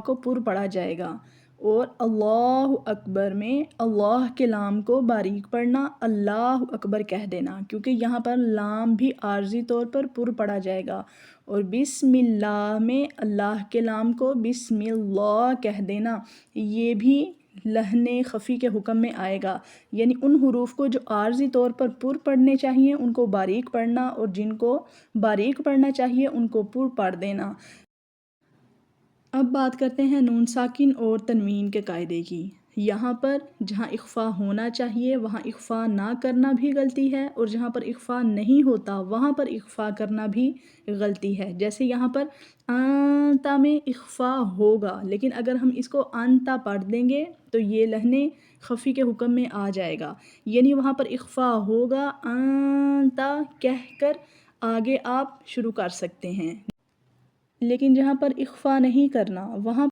کو پر پڑھا جائے گا، اور اللہ اکبر میں اللہ کے لام کو باریک پڑھنا، اللہ اکبر کہہ دینا، کیونکہ یہاں پر لام بھی عارضی طور پر پڑھا جائے گا، اور بسم اللہ میں اللہ کے لام کو بسم اللہ کہہ دینا، یہ بھی لحن خفی کے حکم میں آئے گا، یعنی ان حروف کو جو عارضی طور پر پڑھنے چاہیے ان کو باریک پڑھنا، اور جن کو باریک پڑھنا چاہیے ان کو پر پڑھ دینا۔ اب بات کرتے ہیں نون ساکن اور تنوین کے قاعدے کی۔ یہاں پر جہاں اخفا ہونا چاہیے وہاں اخفا نہ کرنا بھی غلطی ہے، اور جہاں پر اخفا نہیں ہوتا وہاں پر اخفا کرنا بھی غلطی ہے۔ جیسے یہاں پر آنتا میں اخفا ہوگا، لیکن اگر ہم اس کو آنتا پڑھ دیں گے تو یہ لحن خفی کے حکم میں آ جائے گا، یعنی وہاں پر اخفا ہوگا، آنتا کہہ کر آگے آپ شروع کر سکتے ہیں، لیکن جہاں پر اخفا نہیں کرنا وہاں